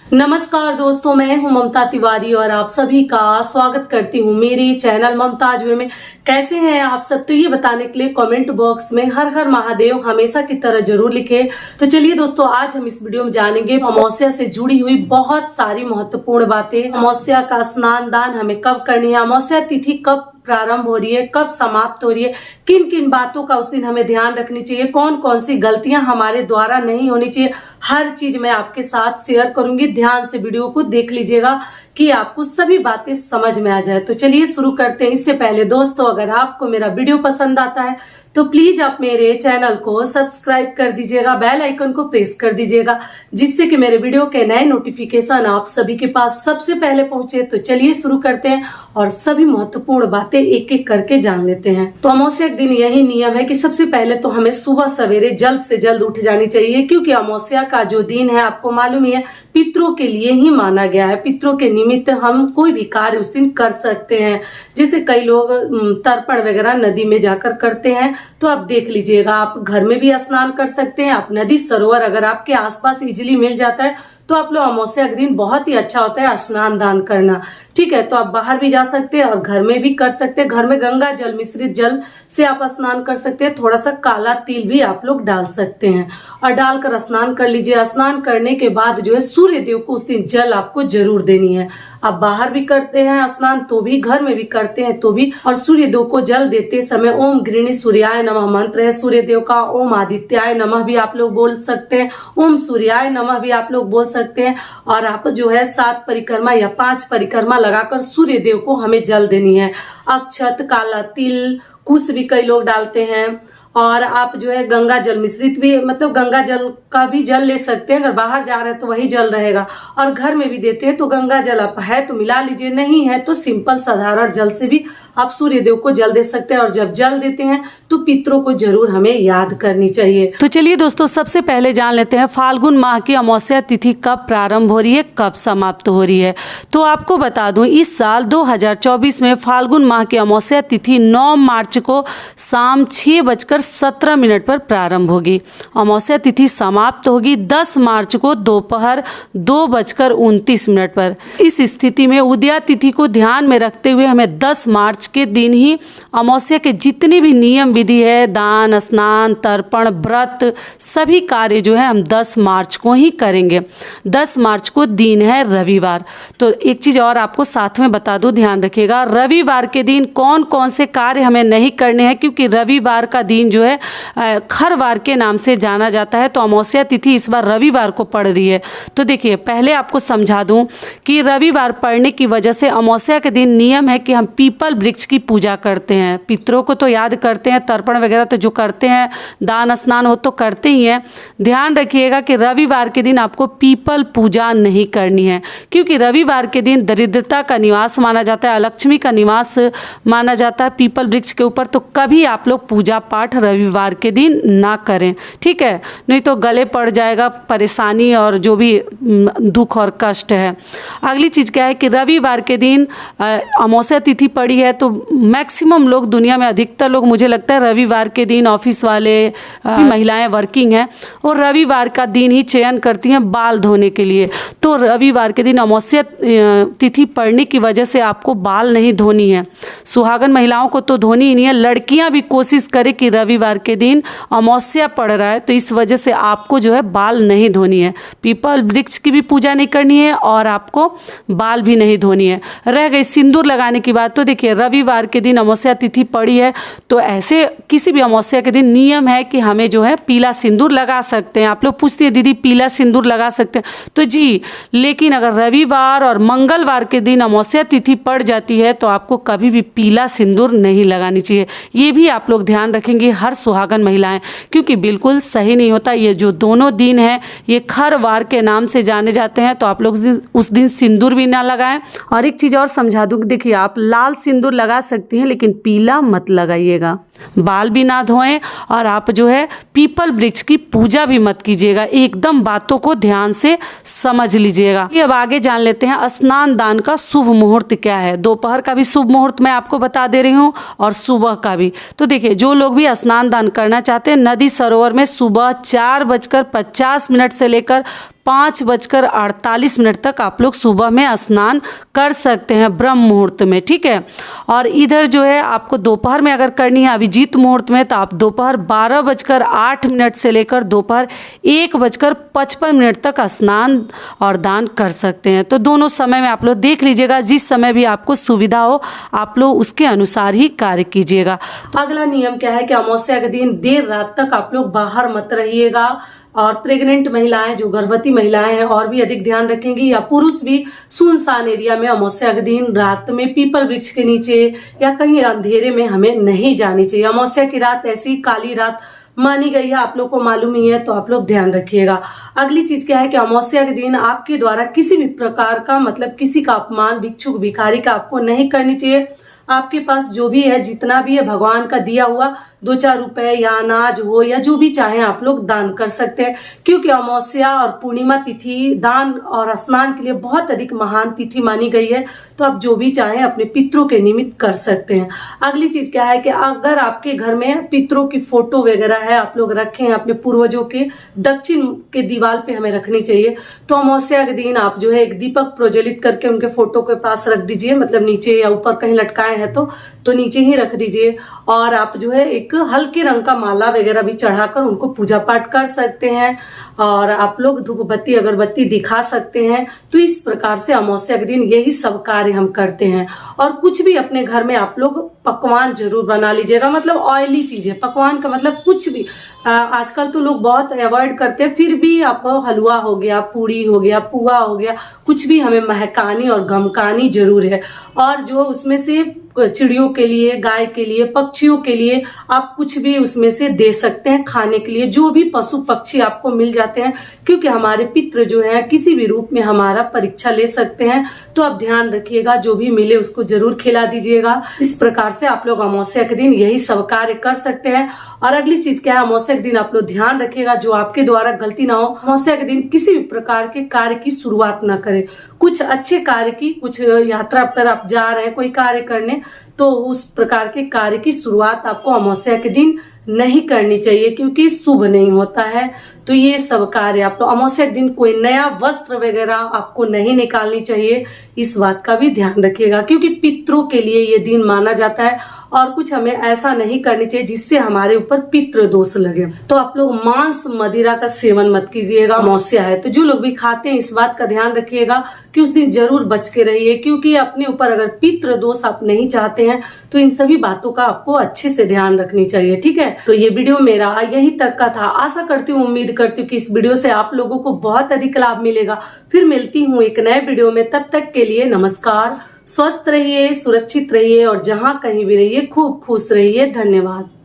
नमस्कार दोस्तों, मैं हूं ममता तिवारी और आप सभी का स्वागत करती हूं मेरे चैनल ममताज वे में। कैसे हैं आप सब? तो ये बताने के लिए कमेंट बॉक्स में हर हर महादेव हमेशा की तरह जरूर लिखें। तो चलिए दोस्तों, आज हम इस वीडियो में जानेंगे अमावस्या से जुड़ी हुई बहुत सारी महत्वपूर्ण बातें। अमावस्या का स्नान दान हमें कब करनी है, अमावस्या तिथि कब प्रारंभ हो रही है, कब समाप्त हो रही है, किन किन बातों का उस दिन हमें ध्यान रखनी चाहिए, कौन कौन सी गलतियां हमारे द्वारा नहीं होनी चाहिए, हर चीज मैं आपके साथ शेयर करूंगी। ध्यान से वीडियो को देख लीजिएगा कि आपको सभी बातें समझ में आ जाए। तो चलिए शुरू करते हैं। इससे पहले दोस्तों, अगर आपको मेरा वीडियो पसंद आता है तो प्लीज आप मेरे चैनल को सब्सक्राइब कर दीजिएगा, बेल आइकन को प्रेस कर दीजिएगा, जिससे कि मेरे वीडियो के नए नोटिफिकेशन आप सभी के पास सबसे पहले पहुंचे। तो चलिए शुरू करते हैं और सभी महत्वपूर्ण बातें एक एक करके जान लेते हैं। तो अमावस्या के दिन यही नियम है कि सबसे पहले तो हमें सुबह सवेरे जल्द से जल्द उठ जानी चाहिए, क्योंकि अमावस्या का जो दिन है आपको मालूम ही है पितरों के लिए ही माना गया है। पितरों के निमित्त हम कोई भी कार्य उस दिन कर सकते हैं। जैसे कई लोग तर्पण वगैरह नदी में जाकर करते हैं, तो आप देख लीजिएगा, आप घर में भी स्नान कर सकते हैं। आप नदी सरोवर अगर आपके आसपास इजीली मिल जाता है तो आप लोग अमावस्या के दिन बहुत ही अच्छा होता है स्नान दान करना। ठीक है, तो आप बाहर भी जा सकते हैं और घर में भी कर सकते हैं। घर में गंगा जल मिश्रित जल से आप स्नान कर सकते हैं। थोड़ा सा काला तिल भी आप लोग डाल सकते हैं और डालकर स्नान कर लीजिए। स्नान करने के बाद जो है सूर्य देव को उस दिन जल आपको जरूर देनी है। आप बाहर भी करते हैं स्नान तो भी, घर में भी करते हैं तो भी। और सूर्य देव को जल देते समय ओम गृणी सूर्याय नमः मंत्र है सूर्य देव का। ओम आदित्याय नमः भी आप लोग बोल सकते हैं, ओम सूर्याय नमः भी आप लोग बोल सकते हैं। और आप जो है 7 परिक्रमा या 5 परिक्रमा लगाकर सूर्य देव को हमें जल देनी है। अक्षत, काला तिल, कुश भी कई लोग डालते हैं। और आप जो है गंगा जल मिश्रित भी, मतलब गंगा जल का भी जल ले सकते हैं। अगर बाहर जा रहे हैं तो वही जल रहेगा। और घर में भी देते हैं तो गंगा जल आप है तो मिला लीजिए, नहीं है तो सिंपल साधारण जल से भी आप सूर्य देव को जल दे सकते हैं। और जब जल देते हैं तो पितरों को जरूर हमें याद करनी चाहिए। तो चलिए दोस्तों, सबसे पहले जान लेते हैं फाल्गुन माह की अमावस्या तिथि कब प्रारंभ हो रही है, कब समाप्त हो रही है। तो आपको बता दूं, इस साल 2024 में फाल्गुन माह की अमावस्या तिथि 9 मार्च को शाम 6:17 पर प्रारंभ होगी। अमावस्या तिथि समाप्त होगी 10 मार्च को दोपहर 2:29 पर। इस स्थिति में उदया तिथि को ध्यान में रखते हुए हमें 10 मार्च के दिन ही अमावस्या के जितने भी नियम विधि है, दान, स्नान, तर्पण, व्रत, सभी कार्य जो है हम 10 मार्च को ही करेंगे। 10 मार्च को दिन है रविवार। तो एक चीज और आपको साथ में बता दूं, ध्यान रखिएगा, रविवार के दिन कौन कौन से कार्य हमें नहीं करने हैं, क्योंकि रविवार का दिन जो है खरवार के नाम से जाना जाता है। तो अमावस्या तिथि इस बार रविवार को पड़ रही है। तो देखिए, पहले आपको समझा दूं कि रविवार पड़ने की वजह से अमावस्या के दिन नियम है कि हम पीपल वृक्ष की पूजा करते हैं। पितरों को तो याद करते हैं, तर्पण वगैरह तो जो करते हैं, दान स्नान वो तो करते ही हैं। ध्यान रखिएगा कि रविवार के दिन आपको पीपल पूजा नहीं करनी है, क्योंकि रविवार के दिन दरिद्रता का निवास माना जाता है, अलक्ष्मी का निवास माना जाता है पीपल वृक्ष के ऊपर। तो कभी आप लोग पूजा पाठ रविवार के दिन ना करें, ठीक है, नहीं तो गले पड़ जाएगा परेशानी और जो भी दुख और कष्ट है। अगली चीज क्या है कि रविवार के दिन अमावस्या तिथि पड़ी है, तो मैक्सिमम लोग, दुनिया में अधिकतर लोग, मुझे लगता है रविवार के दिन ऑफिस वाले महिलाएं वर्किंग हैं और रविवार का दिन ही चयन करती हैं बाल धोने के लिए। तो रविवार के दिन अमावस्या तिथि पड़ने की वजह से आपको बाल नहीं धोनी है। सुहागन महिलाओं को तो धोनी ही नहीं है। लड़कियां भी कोशिश करें कि रविवार के दिन अमावस्या पड़ रहा है तो इस वजह से आपको जो है बाल नहीं धोनी है। पीपल वृक्ष की भी पूजा नहीं करनी है और आपको बाल भी नहीं धोनी है। रह गई सिंदूर लगाने की बात, तो देखिए रविवार के दिन अमावस्या तिथि पड़ी है, तो ऐसे किसी भी अमावस्या के दिन नियम है कि हमें जो है पीला सिंदूर लगा सकते हैं। आप लोग पूछते हैं दीदी पीला सिंदूर लगा सकते हैं, तो जी, लेकिन अगर रविवार और मंगलवार के दिन अमावस्या तिथि पड़ जाती है तो आपको कभी भी पीला सिंदूर नहीं लगानी चाहिए। ये भी आप लोग ध्यान रखेंगे हर सुहागन महिलाएं, क्योंकि बिल्कुल सही नहीं होता। ये जो दोनों दिन है ये खरवार के नाम से जाने जाते हैं, तो आप लोग उस दिन सिंदूर भी ना लगाएं। और एक चीज और समझा दूं, देखिए आप लाल सिंदूर लगा सकती हैं लेकिन पीला मत लगाइएगा। बाल भी ना धोएं और आप जो है पीपल वृक्ष की पूजा भी मत कीजिएगा। एकदम बातों को ध्यान से समझ लीजिएगा। ये अब आगे जान लेते हैं स्नान दान का शुभ मुहूर्त क्या है। दोपहर का भी शुभ मुहूर्त मैं आपको बता दे रही हूँ और सुबह का भी। तो देखिए, जो लोग भी स्नान दान करना चाहते हैं नदी सरोवर में सुबह 4:50 से लेकर 5:48 तक आप लोग सुबह में स्नान कर सकते हैं ब्रह्म मुहूर्त में, ठीक है। और इधर जो है आपको दोपहर में अगर करनी है अभिजीत मुहूर्त में, तो आप दोपहर 12:08 से लेकर दोपहर 1:55 तक स्नान और दान कर सकते हैं। तो दोनों समय में आप लोग देख लीजिएगा, जिस समय भी आपको सुविधा हो आप लोग उसके अनुसार ही कार्य कीजिएगा। तो अगला नियम क्या है कि अमावस्या के दिन देर रात तक आप लोग बाहर मत रहिएगा। और प्रेग्नेंट महिलाएं, जो गर्भवती महिलाएं हैं, और भी अधिक ध्यान रखेंगी, या पुरुष भी सुनसान एरिया में अमावस्या के दिन रात में पीपल वृक्ष के नीचे या कहीं अंधेरे में हमें नहीं जानी चाहिए। अमावस्या की रात ऐसी काली रात मानी गई है, आप लोग को मालूम ही है, तो आप लोग ध्यान रखिएगा। अगली चीज क्या है कि अमावस्या के दिन आपके द्वारा किसी भी प्रकार का, मतलब किसी का अपमान, भिक्षुक भिखारी का आपको नहीं करनी चाहिए। आपके पास जो भी है, जितना भी है, भगवान का दिया हुआ 2-4 रुपए या अनाज हो या जो भी चाहे आप लोग दान कर सकते हैं, क्योंकि अमावस्या और पूर्णिमा तिथि दान और स्नान के लिए बहुत अधिक महान तिथि मानी गई है। तो आप जो भी चाहे अपने पितरों के निमित्त कर सकते हैं। अगली चीज क्या है कि अगर आपके घर में पितरों की फोटो वगैरह है, आप लोग रखे हैं अपने पूर्वजों के, दक्षिण के दीवार पे हमें रखनी चाहिए। तो अमावस्या के दिन आप जो है एक दीपक प्रज्वलित करके उनके फोटो के पास रख दीजिए, मतलब नीचे या ऊपर कहीं लटकाए हैं तो नीचे ही रख दीजिए। और आप जो है एक हल्के रंग का माला वगैरह भी चढ़ाकर उनको पूजा पाठ कर सकते हैं। और आप लोग धूप बत्ती अगरबत्ती दिखा सकते हैं। तो इस प्रकार से अमावस्या के दिन यही सब कार्य हम करते हैं। और कुछ भी अपने घर में आप लोग पकवान जरूर बना लीजिएगा, मतलब ऑयली चीजें। पकवान का मतलब कुछ भी, आजकल तो लोग बहुत अवॉइड करते हैं, फिर भी आप हलवा हो गया, पूड़ी हो गया, पुआ हो गया, कुछ भी हमें महकानी और गमकानी जरूर है। और जो उसमें से चिड़ियों के लिए, गाय के लिए, पक्षियों के लिए आप कुछ भी उसमें से दे सकते हैं खाने के लिए, जो भी पशु पक्षी आपको मिल जाते हैं, क्योंकि हमारे पितृ जो है किसी भी रूप में हमारा परीक्षा ले सकते हैं। तो आप ध्यान रखिएगा, जो भी मिले उसको जरूर खिला दीजिएगा। इस प्रकार से आप लोग अमावस्या के दिन यही सब कार्य कर सकते हैं। और अगली चीज क्या है, अमावस्या के दिन आप लोग ध्यान रखिएगा, जो आपके द्वारा गलती ना हो, अमावस्या के दिन किसी भी प्रकार के कार्य की शुरुआत ना करें। कुछ अच्छे कार्य की, कुछ यात्रा पर आप जा रहे हैं कोई कार्य करने, तो उस प्रकार के कार्य की शुरुआत आपको अमावस्या के दिन नहीं करनी चाहिए, क्योंकि शुभ नहीं होता है। तो ये सब कार्य आप तो अमावस्या के दिन कोई नया वस्त्र वगैरह आपको नहीं निकालनी चाहिए, इस बात का भी ध्यान रखिएगा, क्योंकि पितरों के लिए ये दिन माना जाता है। और कुछ हमें ऐसा नहीं करनी चाहिए जिससे हमारे ऊपर पितृ दोष लगे। तो आप लोग मांस मदिरा का सेवन मत कीजिएगा, अमावस्या है। तो जो लोग भी खाते हैं इस बात का ध्यान रखिएगा कि उस दिन जरूर बच के रहिए, क्योंकि अपने ऊपर अगर पितृ दोष आप नहीं चाहते हैं तो इन सभी बातों का आपको अच्छे से ध्यान रखनी चाहिए, ठीक है। तो ये वीडियो मेरा यही तक का था। आशा करती हूँ, उम्मीद करती हूँ कि इस वीडियो से आप लोगों को बहुत अधिक लाभ मिलेगा। फिर मिलती हूँ एक नए वीडियो में, तब तक के लिए नमस्कार। स्वस्थ रहिए, सुरक्षित रहिए और जहां कहीं भी रहिए खूब खुश रहिए। धन्यवाद।